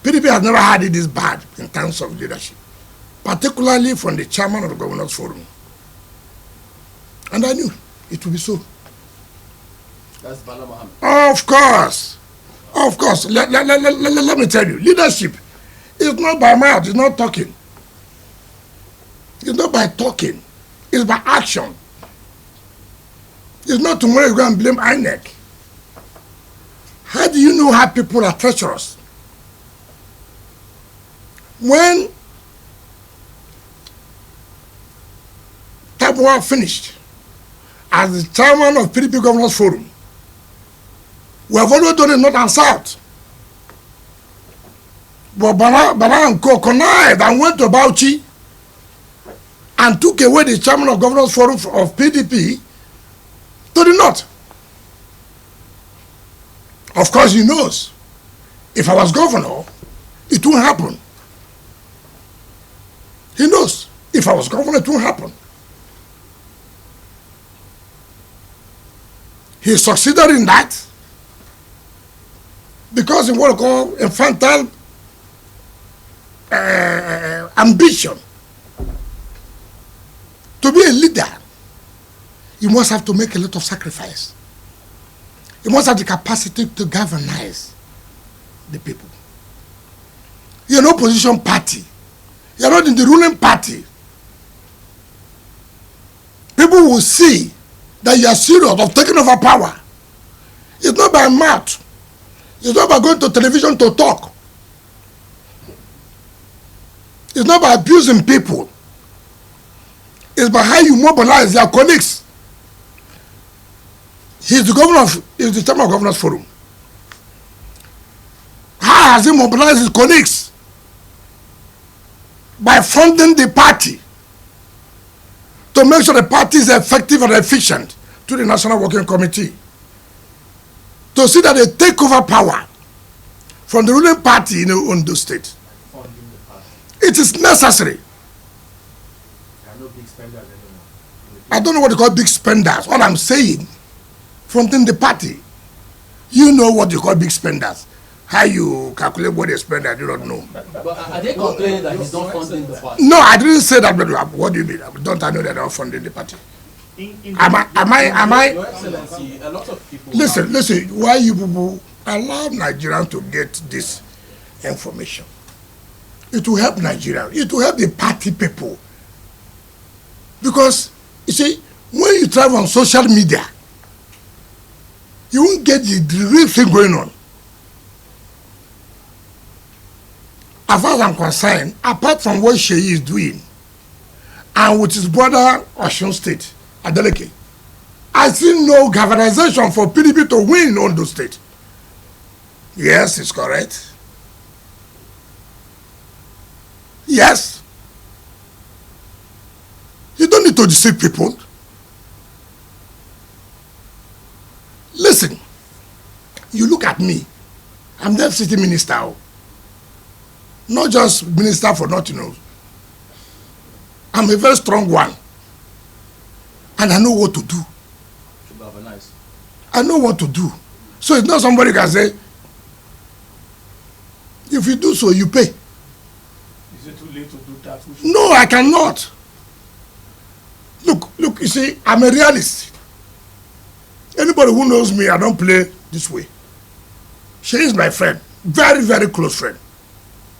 PDP has never had it this bad in terms of leadership, particularly from the chairman of the Governors Forum. And I knew it would be so. That's Bala Mohammed. Of course. Of course. Let me tell you, leadership is not by mouth, it's not talking. It's not by talking, it's by action. It's not tomorrow you go and blame INEC. How do you know how people are treacherous? When Tabua finished as the chairman of PDP Governors Forum, we have already done it North and South. But Bala and Co connived and went to Bauchi and took away the chairman of Governors Forum of PDP to the North. Of course, he knows. If I was governor, it won't happen. He knows. If I was governor, it won't happen. He succeeded in that because of what I call infantile ambition. To be a leader, you must have to make a lot of sacrifice. You must have the capacity to galvanize the people. You're an opposition party. You're not in the ruling party. People will see that you are serious of taking over power. It's not by mouth. It's not by going to television to talk. It's not by abusing people. It's by how you mobilize their colleagues. He's the chairman of Governors Forum. How has he mobilized his colleagues? By funding the party to make sure the party is effective and efficient to the National Working Committee. To see that they take over power from the ruling party in Ondo State. It is necessary. There are no big spenders anymore. I don't know what they call big spenders. What I'm saying, fronting the party, you know what you call big spenders. How you calculate what they spend, I do not know. But are they complaining that he's not funding the party? No, I didn't say that, but what do you mean? Don't I know that they're not funding the party? Am I? Your Excellency, a lot of people... Listen, why you people allow Nigerians to get this information? It will help Nigerians. It will help the party people. Because, you see, when you travel on social media, you won't get the real thing going on. As far as I'm concerned, apart from what Sheyi is doing, and with his brother Osun State, Adeleke, I see no galvanization for PDP to win on those state. Yes, it's correct. Yes. You don't need to deceive people. Listen, you look at me. I'm the city minister. Not just minister for nothing. I'm a very strong one. And I know what to do. I know what to do. So it's not somebody can say, if you do so, you pay. Is it too late to do that? No, I cannot. Look, you see, I'm a realist. Anybody who knows me, I don't play this way. She is my friend. Very, very close friend.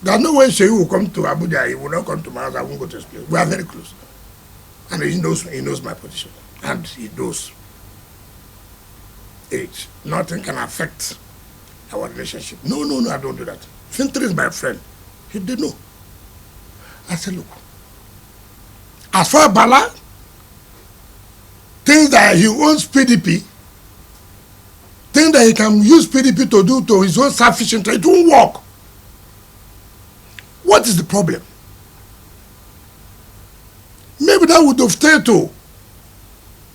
There's no way Sheyi will come to Abuja. He will not come to my house. I won't go to his place. We are very close. And he knows my position. And he knows age. Nothing can affect our relationship. No, I don't do that. Fintri is my friend. He did know. I said, look, as far as Bala thinks that he owns PDP, thinks that he can use PDP to do to his own self-efficient, it won't work. What is the problem? Maybe that would have stayed to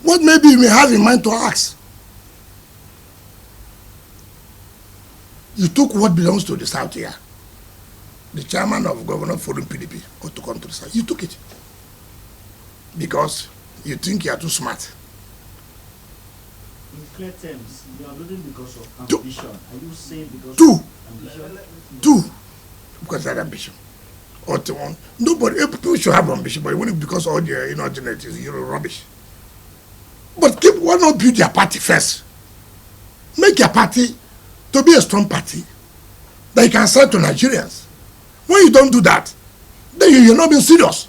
what maybe you may have in mind to ask. You took what belongs to the South here. The chairman of Governor Forum PDP got to come to the South. You took it. Because you think you are too smart. In clear terms, you are losing because of ambition. Are you saying because Two. of ambition? Two. because they had ambition. Or to one. Nobody, people should have ambition, but when it because all the inordinate is rubbish. But why not build your party first? Make your party to be a strong party that you can sell to Nigerians. When you don't do that, then you're not being serious.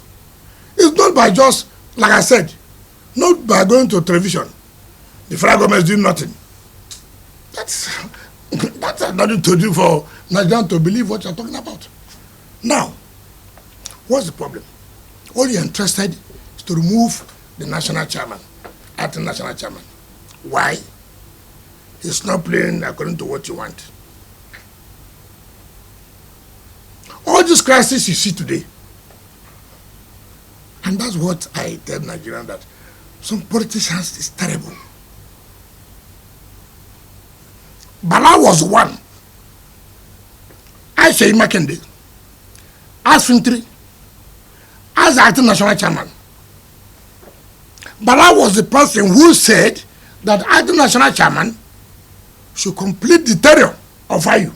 It's not by just, like I said, not by going to television. The federal government is doing nothing. That's nothing to do for Nigerians to believe what you're talking about. Now, what's the problem? All you're interested is to remove the national chairman, acting national chairman. Why? He's not playing according to what you want. All these crises you see today, and that's what I tell Nigerians, that some politicians is terrible. Bala was one. I say Makinde, as Fintri, as acting national chairman. Bala was the person who said that acting national chairman should complete the tenure of IU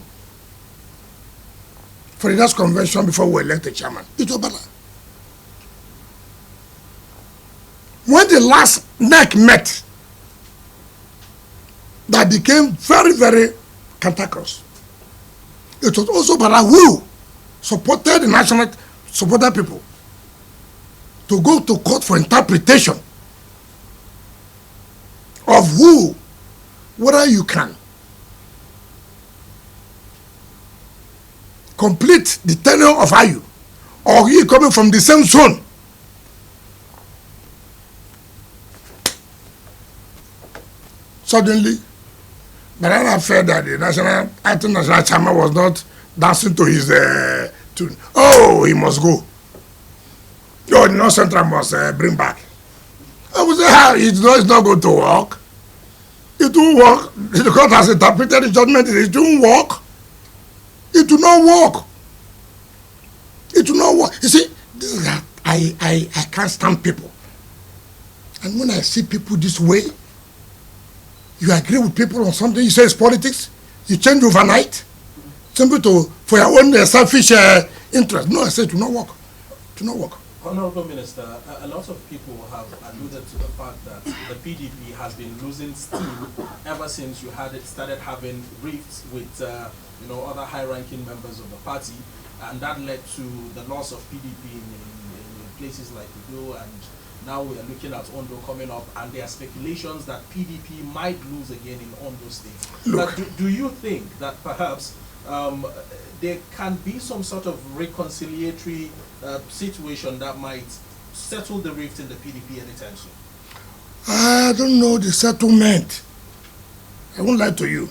for the next convention before we elect a chairman. It was Bala. When the last neck met, that became very, very cantankerous. It was also Bala who supported the national, supported people to go to court for interpretation of who, whether you can complete the tenure of IU, or he coming from the same zone. Suddenly, Banana felt that the acting national chairman was not dancing to his tune. Oh, he must go. Oh, the North Central must bring back. I would say, it's not going to work. It won't work. The court has interpreted the judgment. It won't work. It will not work. It will not work. You see, this is that I can't stand people. And when I see people this way, you agree with people on something, you say it's politics, you change overnight, simply for your own selfish interest. No, I say it will not work. It will not work. Honorable Minister, a lot of people have alluded to the fact that the PDP has been losing steam ever since you started having rifts with other high-ranking members of the party, and that led to the loss of PDP in places like Udo, and now we are looking at Ondo coming up, and there are speculations that PDP might lose again in Ondo State. Look, do you think that perhaps there can be some sort of reconciliatory situation that might settle the rift in the PDP anytime soon? I don't know the settlement. I won't lie to you.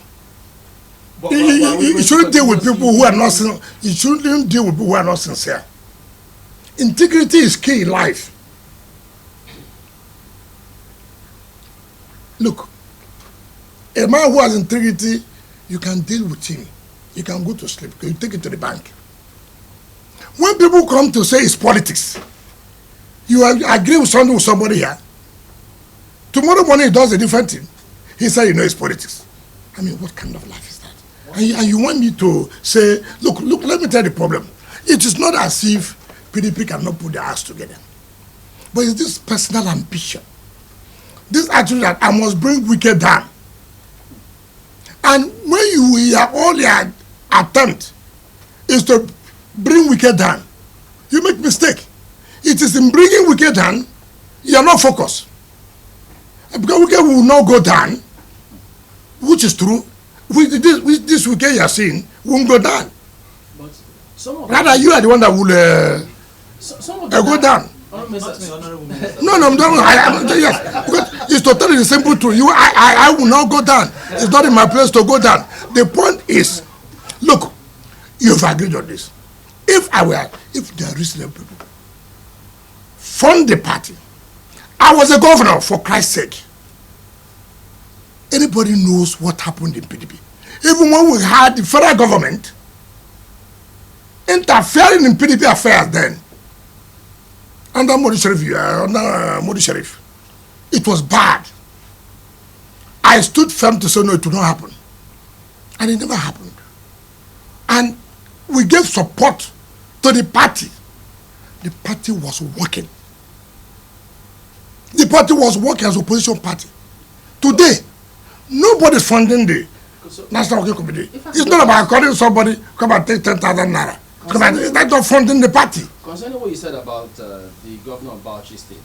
But You shouldn't deal with people who are not. You shouldn't deal with people who are not sincere. Integrity is key in life. Look, a man who has integrity, you can deal with him. You can go to sleep. You take it to the bank. When people come to say it's politics, you agree with somebody here. Tomorrow morning he does a different thing. He said, it's politics. I mean, what kind of life is that? And you want me to say, look, let me tell you the problem. It is not as if PDP cannot put their ass together. But it's this personal ambition. This attitude that I must bring Wike down. And when all your attempt is to bring Wike down, you make mistake. It is in bringing Wike down, you are not focused. Because Wike will not go down, which is true. With this Wike you are seeing, won't go down. But some of rather, you are the one that will go down. No, I'm done. Yes, because it's totally the simple truth. I will not go down. It's not in my place to go down. The point is, look, you've agreed on this. If there are reasonable people, fund the party. I was a governor, for Christ's sake. Anybody knows what happened in PDP. Even when we had the federal government interfering in PDP affairs then, under Modi Sharif, it was bad. I stood firm to say no, it would not happen. And it never happened. And we gave support to the party was working. The party was working as opposition party. Today, nobody's funding the National Working Committee. It's not about calling somebody, come and take 10,000 naira. It's not funding the party. Concerning what you said about the governor of Bauchi State,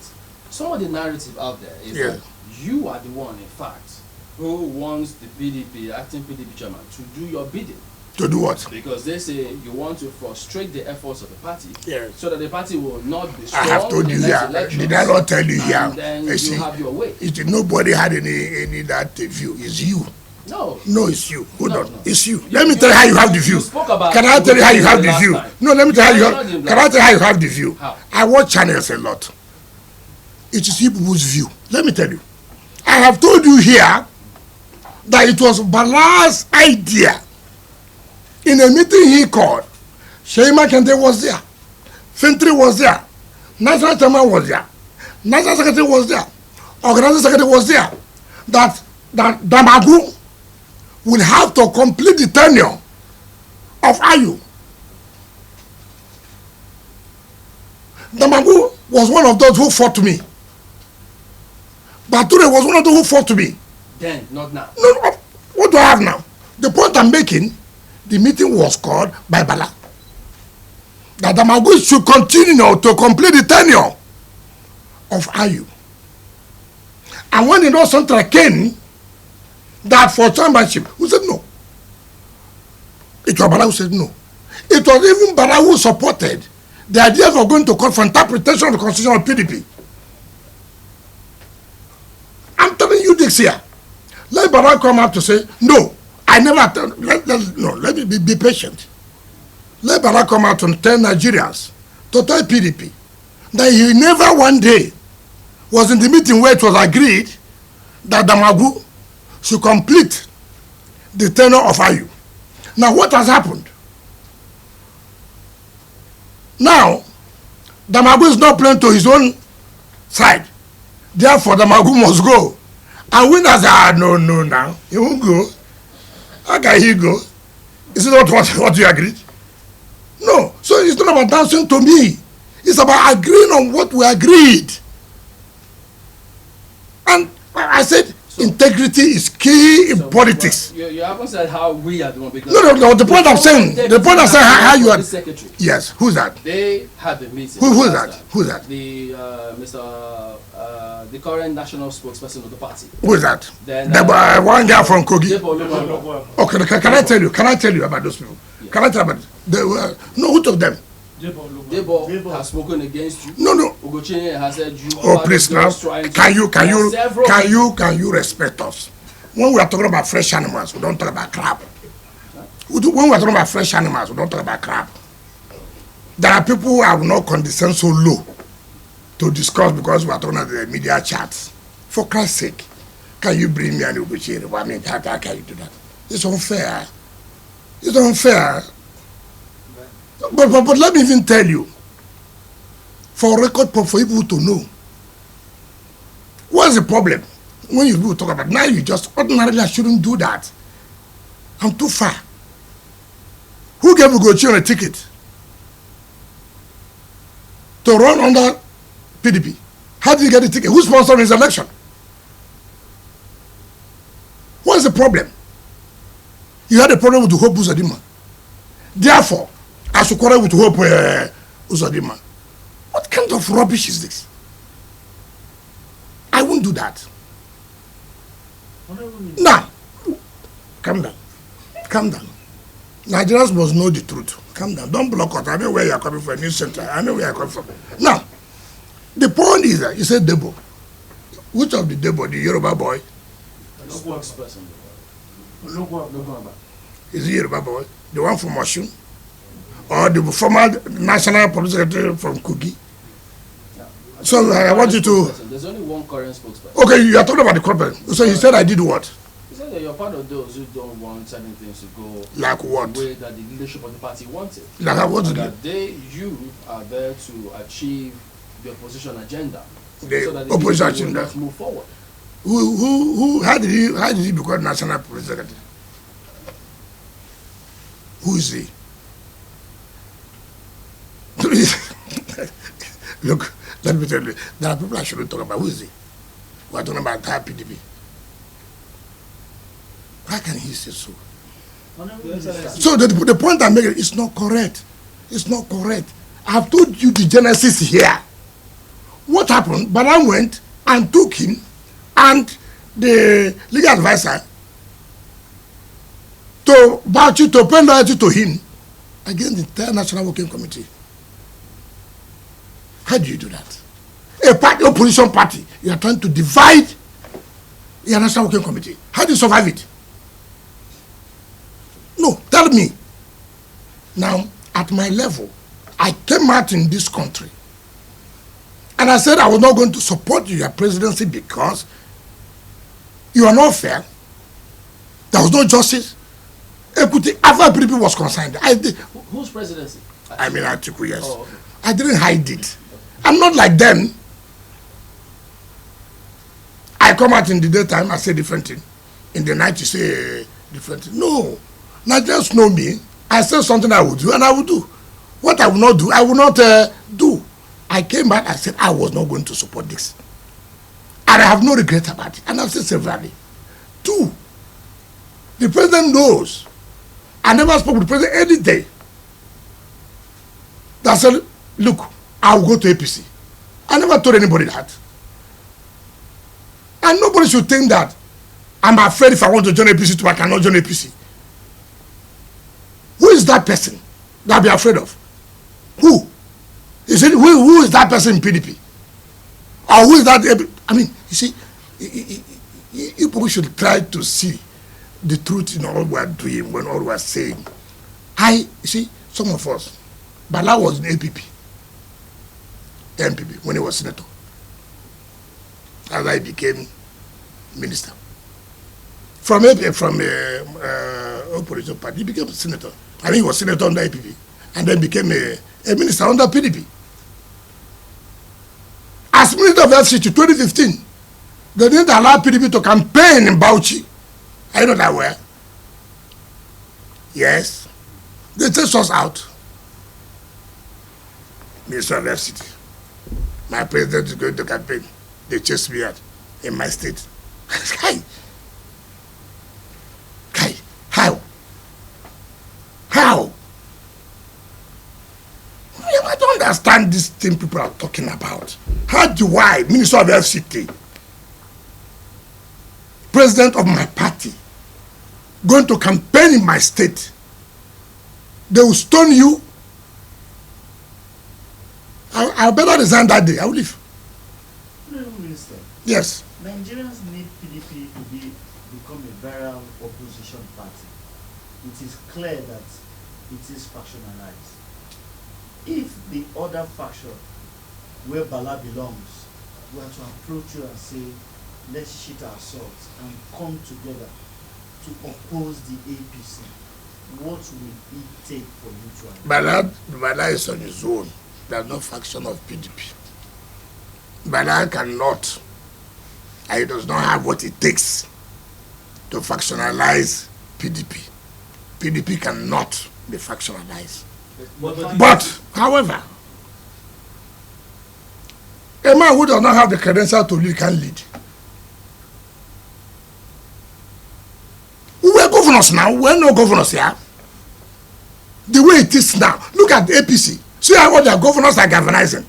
some of the narrative out there is that you are the one, in fact, who wants the PDP, acting PDP chairman, to do your bidding. To do what? Because they say you want to frustrate the efforts of the party, yes, so that the party will not be strong. I have told you here. Did I not tell you here? Then you have your way. Nobody had any that view. It's you. No, it's you. Hold on. No. It's you. Let me tell you how you have the view. Can I tell you how you have the view? No, let me tell you. Can I tell you how you have the view? How? I watch channels a lot. It is people's view. Let me tell you. I have told you here that it was Bala's idea. In a meeting he called, Sheima Kente was there, Fintri was there, National Chairman was there, National Secretary was there, Organizing Secretary was there, that Damagu will have to complete the tenure of Ayu. Damagu was one of those who fought me. Bature was one of those who fought me. Then, not now. No, what do I have now? The point I'm making, the meeting was called by Bala. That Damagu should continue to complete the tenure of Ayu. And when the North Central came, that for championship, who said no? It was Bala who said no. It was even Bala who supported the idea of going to court for interpretation of the constitution of PDP. I'm telling you this here. Let Bala come up to say, no, I never, let me be patient. Let Bala come out and tell Nigerians, to tell PDP, that he never one day was in the meeting where it was agreed that Damagu should complete the tenure of Ayu. Now, what has happened? Now, Damagu is not playing to his own side. Therefore, Damagu must go. And winners are, no, now. He won't go. How can he go? Is it not what you agreed? No. So it's not about dancing to me. It's about agreeing on what we agreed. And I said, integrity is key in politics. You haven't said how we are doing because no. The point I'm saying, how you are. The secretary. Yes. Who's that? They had the meeting. Who's that? Who's that? The the current national spokesperson of the party. Who's that? Then one guy from Kogi. Okay. Can I tell you about those people? Yeah. Can I tell you about no? Who took them? Debo has spoken against you. No. Ugochine has said you. Oh, please now. Can you respect us? When we are talking about fresh animals, we don't talk about crab. When we are talking about fresh animals, we don't talk about crab. There are people who have not condescended so low to discuss because we are talking about the media chats. For Christ's sake, can you bring me an Ugochine? I mean, how can you do that? It's unfair. It's unfair. But let me even tell you, for record for people to know, what's the problem when you people talk about now? You just ordinarily I shouldn't do that. I'm too far. Who gave Ugochine a ticket to run under PDP? How did he get the ticket? Who sponsored his election? What's the problem? You had a problem with the Hope Uzodinma. Therefore, I should quarrel with Hope Uzodinma. What kind of rubbish is this? I won't do that. Now, calm down. Nigerians must know the truth. Calm down. Don't block us. I know where you are coming from. News center. I know where you are coming from. Now, the point is that you said Debo. Which of the Debo? The Yoruba boy? Is he Yoruba boy? The one from Osun? Or the former national police secretary from Kogi? So I want you to. There's only one current spokesperson. Okay, you are talking about the corporate. So he said I did what? He said that you're part of those who don't want certain things to go like what? The way that the leadership of the party wanted. Like what? You are there to achieve the opposition agenda. The so that the opposition agenda. Must move forward. How did he become national police secretary? Who is he? Look, let me tell you, there are people I shouldn't talk about. Who is he? We are talking about entire PDP. How can he say so? So the point I'm making is not correct. It's not correct. I've told you the genesis here. What happened? Balan went and took him and the legal advisor to Bauchi to pay loyalty to him against the entire National Working Committee. How do you do that? A party, opposition party, you are trying to divide your National Working Committee. How do you survive it? No, tell me. Now, at my level, I came out in this country and I said I was not going to support your presidency because you are not fair. There was no justice. Equity, after people was concerned. I did. Whose presidency? I mean, Atiku, yes. Oh, okay. I didn't hide it. I'm not like them. I come out in the daytime, I say different thing. In the night, you say different thing. No. Nigerians know me. I say something I will do, and I will do. What I will not do, I will not do. I came back, I said I was not going to support this. And I have no regret about it. And I've said severally. Two, the president knows. I never spoke with the president any day. That said, look, I will go to APC. I never told anybody that. And nobody should think that I'm afraid if I want to join APC too, I cannot join APC. Who is that person that I'll be afraid of? Who? Is it, who is that person in PDP? Or who is that? I mean, you see, you people should try to see the truth in all we are doing, when all we are saying. You see, some of us, Bala was in APP, MPP, when he was senator. As I became minister. From opposition party, he became a senator. I mean, he was senator under APP, and then became a minister under PDP. As minister of FCT 2015, they didn't allow PDP to campaign in Bauchi. Are you not aware? Yes. They chased us out. Minister of FCT. My president is going to campaign. They chased me out in my state. Kai. How? How? I don't understand this thing people are talking about. How do I, Minister of FCT, president of my party, going to campaign in my state, they will stone you? I better resign that day. I will leave. Minister, yes. Nigerians need PDP to become a viral opposition party. It is clear that it is factionalized. If the other faction where Bala belongs were to approach you and say, let's shit ourselves and come together to oppose the APC, what will it take for you to Bala is on his own. There's no faction of PDP. Bala cannot. He does not have what it takes to factionalize PDP. PDP cannot be factionalized. But, however, a man who does not have the credential to lead can lead. We were governors now. We're no governors here. The way it is now. Look at the APC. See how their governors are galvanizing.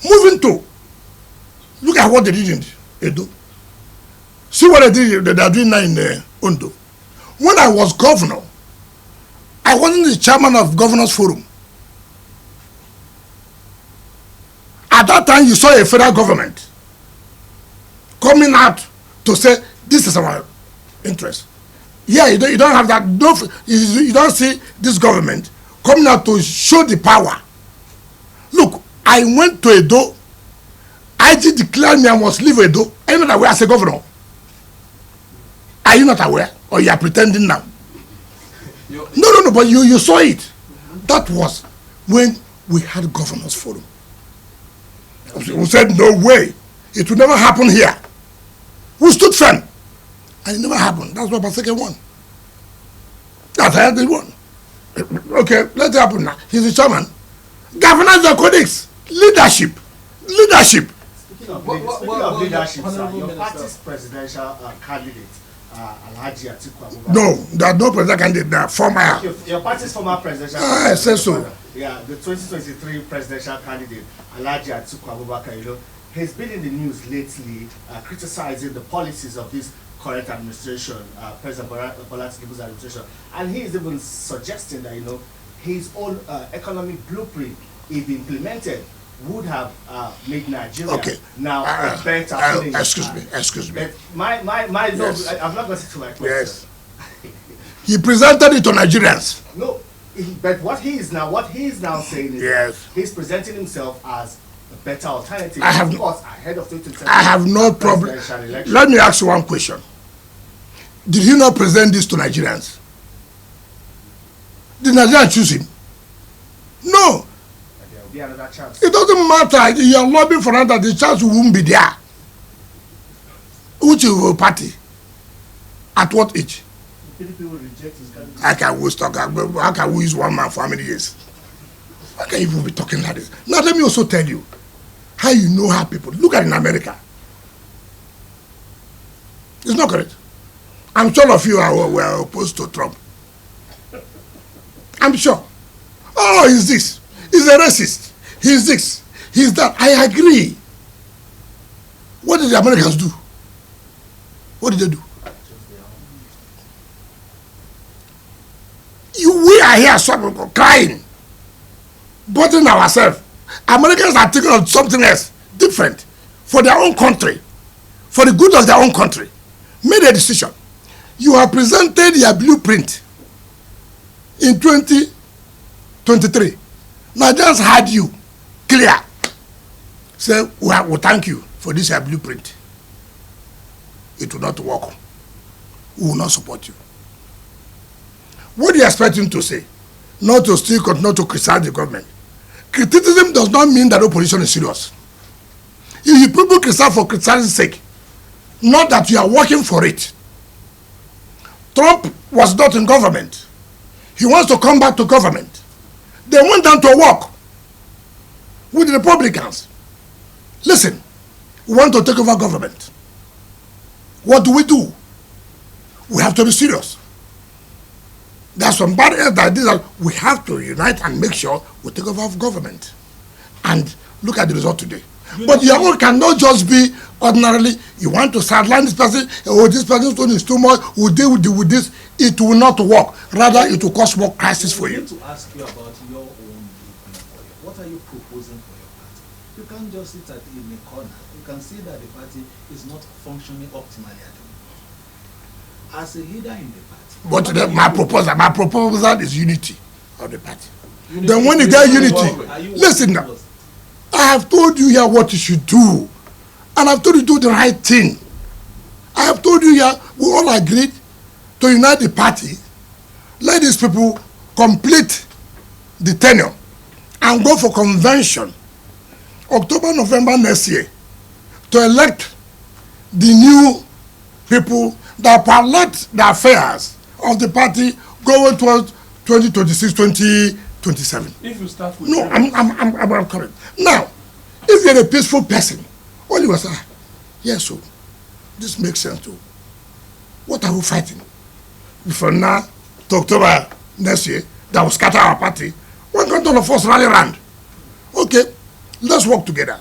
Moving to. Look at what they did in Edo. See what they are doing now in Ondo. When I was governor, I wasn't the chairman of Governors Forum. At that time, you saw a federal government coming out to say, this is our interest. Yeah, you don't have that. You don't see this government coming out to show the power. Look, I went to Edo. IG declared me I must leave Edo. Are you not aware as a governor? Are you not aware? Or you are pretending now? No, but you saw it. That was when we had Governors Forum. We said, no way. It will never happen here. We stood firm. And it never happened. That's what Paseke won. That's how they won. Okay, let it happen now. He's the chairman. Governors are colleagues. Leadership. Leadership. Speaking of, What- leadership, sir, Honorable your Minister. party's presidential candidate, Alhaji Atiku Abubakar. No, there are no president candidate now. Former. Your party's former presidential I said so. Yeah, the 2023 presidential candidate, Alhaji Atiku Abubakar, he's been in the news lately criticizing the policies of this current administration, President Bola Tinubu's administration. And he is even suggesting that, his own economic blueprint, if implemented, would have made Nigeria now a better place. Excuse me. But my Yes. I'm not going to my question. Yes. He presented it to Nigerians. No, but what he is now saying is Yes. he's presenting himself as a better alternative. I have of course, ahead of 2027. I have no problem. presidential election. Let me ask you one question. Did he not present this to Nigerians? Did Nigerians choose him? No. There will be another chance. It doesn't matter. You are lobbying for another. The chance won't be there. Which party? At what age? The PDP will reject his candidate. How can we use one man for how many years? How can you even be talking like this? Now let me also tell you how you know how people look at in America. It's not correct. I'm sure of you were opposed to Trump. I'm sure. Oh, he's this. He's a racist. He's this. He's that. I agree. What did the Americans do? What did they do? We are here crying, bothering ourselves. Americans are thinking of something else, different, for their own country, for the good of their own country. Made a decision. You have presented your blueprint in 2023. Nigerians had you clear. Say, we thank you for this your blueprint. It will not work. We will not support you. What do you expect him to say? Not to still continue to criticize the government. Criticism does not mean that opposition is serious. If you people criticize for criticizing's sake, not that you are working for it. Trump was not in government. He wants to come back to government. They went down to work with the Republicans. Listen, we want to take over government. What do? We have to be serious. There's some bad areas that this, we have to unite and make sure we take over government. And look at the result today. But your own cannot just be ordinarily, you want to sideline this person, this person's tone is too much, we'll deal with this. It will not work. Rather, it will cause more crisis for I you. need to ask you about your own blueprint for you. What are you proposing for your party? You can't just sit in the corner. You can see that the party is not functioning optimally at the moment. As a leader in the party. But my proposal is unity of the party. Then when you get unity, listen now. I have told you here what you should do. And I've told you to do the right thing. I have told you here, we all agreed to unite the party. Let these people complete the tenure and go for convention October, November next year to elect the new people that pilot the affairs of the party going towards 2026, 2027. If you start with No, I'm correct. Now, if you're a peaceful person, all you will say, yes, so this makes sense too. What are we fighting? From now to October next year, that will scatter our party. Why can't all of us rally around? Okay, let's work together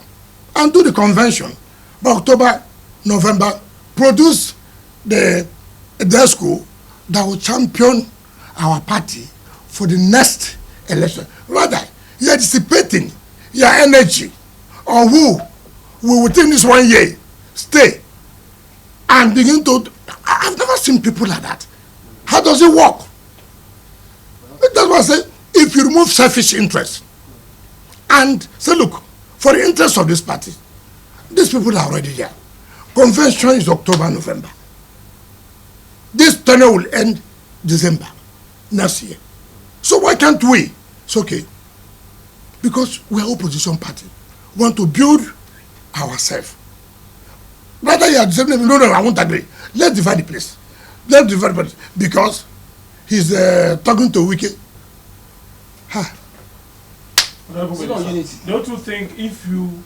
and do the convention by October, November. Produce the school that will champion our party for the next election. Rather, you are dissipating your energy on who will within this 1 year stay and begin to. I've never seen people like that. How does it work? That's why I say, if you remove selfish interest and say, look, for the interest of this party, these people are already there. Convention is October, November. This tenure will end December next year. So why can't we? It's okay. Because we are opposition party. We want to build ourselves. Rather you are the same level. No, I won't agree. Let's divide the place. Let's divide the place. Because he's talking to Wike. Honorable Minister, don't you think if you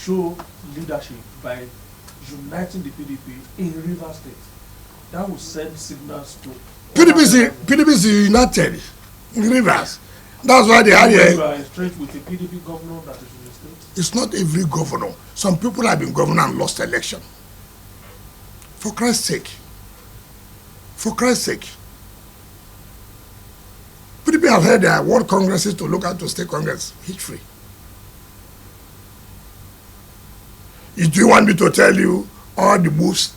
show leadership by uniting the PDP in Rivers State. That will send signals to PDP is united in Rivers. That's why they had you a. are in stretch with a PDP governor that is in the state. It's not every governor. Some people have been governor and lost election. For Christ's sake. For Christ's sake. PDP have had their world congresses to look at to state congress history. Do you want me to tell you all the moves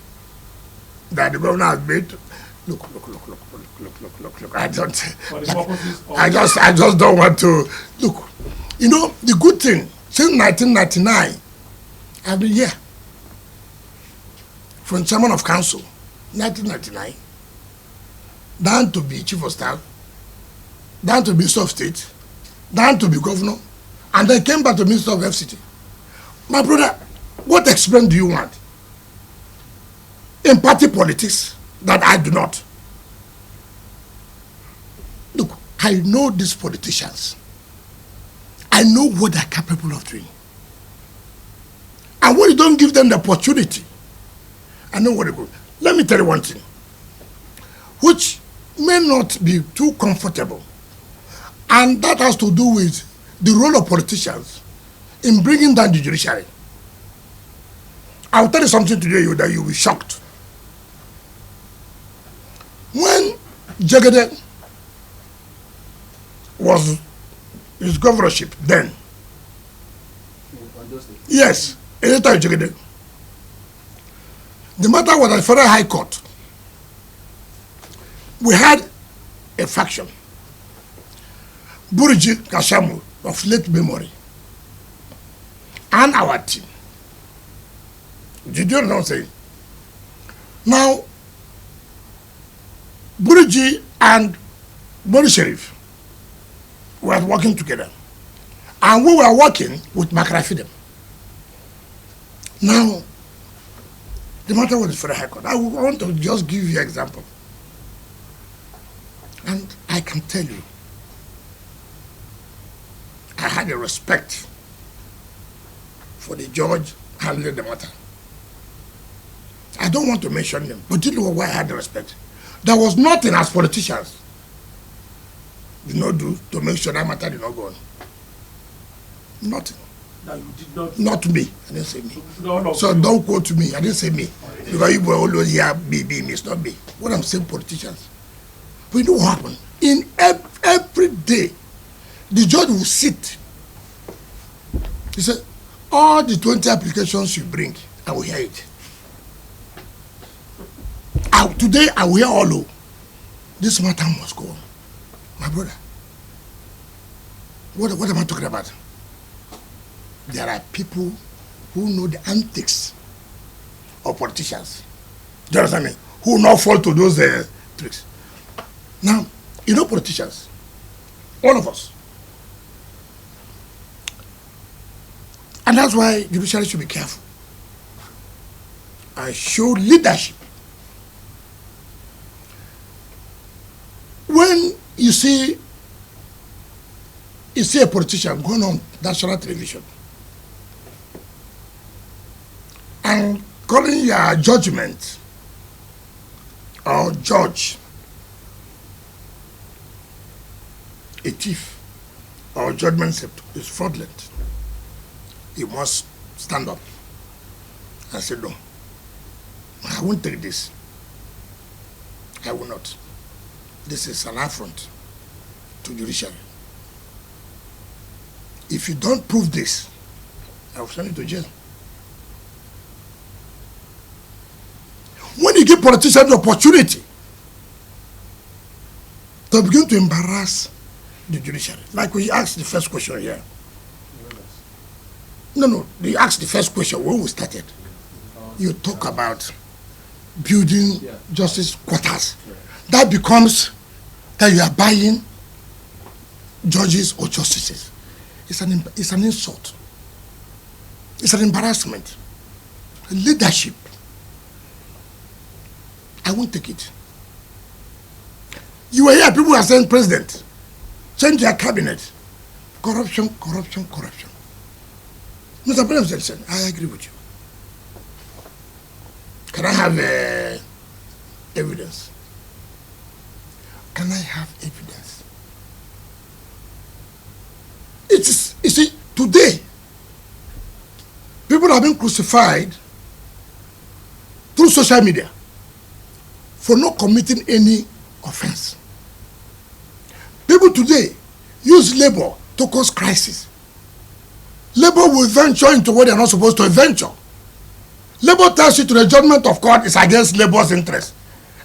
that the governor has made? Look. I don't. For the purposes of I just don't want to. Look, you know, the good thing, since 1999, I've been here. From chairman of council, 1999, down to be chief of staff, down to minister of state, down to be governor, and then came back to minister of FCT. My brother, what experience do you want in party politics that I do not? Look, I know these politicians. I know what they're capable of doing. And when you don't give them the opportunity, I know what they go. Let me tell you one thing, which may not be too comfortable, and that has to do with the role of politicians in bringing down the judiciary. I'll tell you something today that you'll be shocked. When Jagede was his governorship then, yes, anytime Jagede, the matter was at Federal High Court. We had a faction, Buriji Kashamu of late memory, and our team. Did you know what I'm saying? Now, Buriji and Bori Sharif were working together. And we were working with Makrafidem. Now, the matter was for the High Court. I want to just give you an example. And I can tell you, I had a respect for the judge handling the matter. I don't want to mention them, but you know why I had the respect. There was nothing as politicians did not do to make sure that matter did not go on. Nothing. that you did not. Not me. I didn't say me. No, So don't quote me. I didn't say me. Because you will always hear me. It's not me. What I'm saying, politicians. But you know what happened? In every day, the judge will sit. He said, all the 20 applications you bring, I will hear it. Today, I will hear all of this matter must go on. My brother, what am I talking about? There are people who know the antics of politicians. Do you understand me? Who will not fall to those tricks. Now, you know politicians, all of us. And that's why judiciary should be careful and show leadership. When you see a politician going on national television and calling your judgment or judge a thief or judgment is fraudulent, you must stand up and say, no, I won't take this. I will not. This is an affront to judiciary. If you don't prove this, I will send you to jail. When you give politicians the opportunity to begin to embarrass the judiciary, like we asked the first question here. No, they asked the first question when we started. You talk about building justice quarters. That becomes that you are buying judges or justices. It's an insult. It's an embarrassment. Leadership. I won't take it. You were here, people are saying, President, change your cabinet. Corruption, corruption, corruption. Mr. President, I agree with you. Can I have evidence? Can I have evidence? It is, you see, today, people have been crucified through social media for not committing any offense. People today use labor to cause crisis. Labor will venture into what they are not supposed to venture. Labor tells you to the judgment of God is against labor's interest,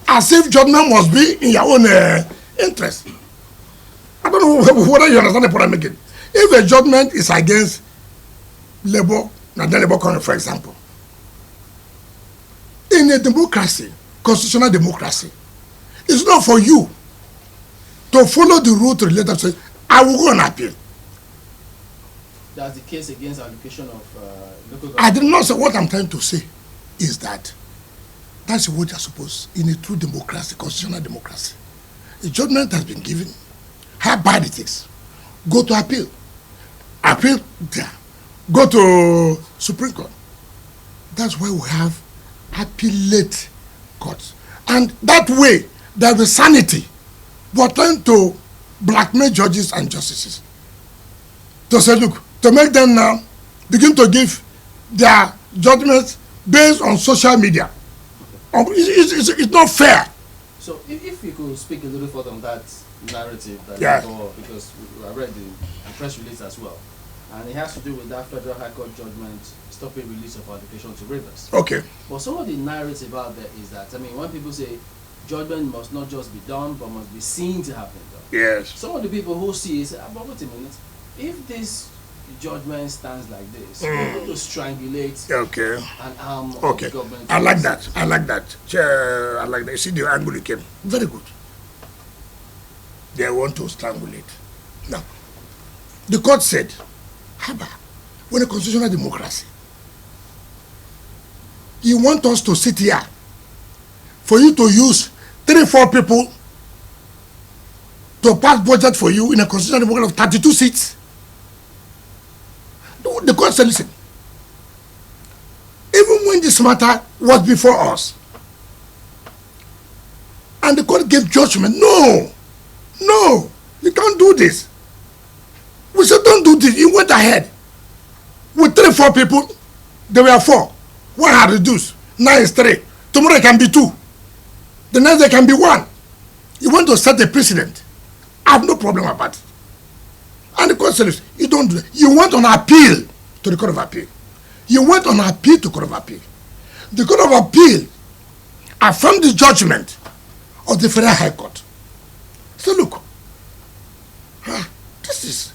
as if judgment must be in your own interest. I don't know whether you understand the point I'm making. If a judgment is against labor, now the labor comes, for example, in a democracy, constitutional democracy, it's not for you to follow the rule to relate to say, I will go and appeal. That's the case against allocation of local government. I did not say. What I'm trying to say is that that's what you're supposed in a true democracy, constitutional democracy. A judgment has been given. How bad it is. Go to appeal. Appeal there. Go to Supreme Court. That's why we have appellate courts. And that way, there's a sanity. We're trying to blackmail judges and justices. To say, look, to make them now begin to give their judgments based on social media. It's not fair. So if you could speak a little further on that narrative that Yeah. because I read the press release as well, and it has to do with that Federal High Court judgment stopping release of allocation to Rivers. Okay. But some of the narrative out there is that, I mean, when people say judgment must not just be done, but must be seen to have been done. Yes. Some of the people who see it say, but wait a minute, if this judgment stands like this, we're going to strangulate Okay. an arm of Okay. the government. I like that. I like that. I like that. You see the angle you came. Very good. They want to strangulate. Now, the court said, Haba, when a constitutional democracy, you want us to sit here for you to use 3-4 people to pass budget for you in a constitutional democracy of 32 seats? The court said, listen, even when this matter was before us, and the court gave judgment, no, you can't do this. We said, don't do this. You went ahead. With 3-4 people, there were 4. One had reduced. Now it's 3. Tomorrow it can be 2. The next day can be 1. You want to set a precedent. I have no problem about it. And the court says, you don't do it. You went on appeal to the Court of Appeal. You went on appeal to the Court of Appeal. The Court of Appeal affirmed the judgment of the Federal High Court. So look, this is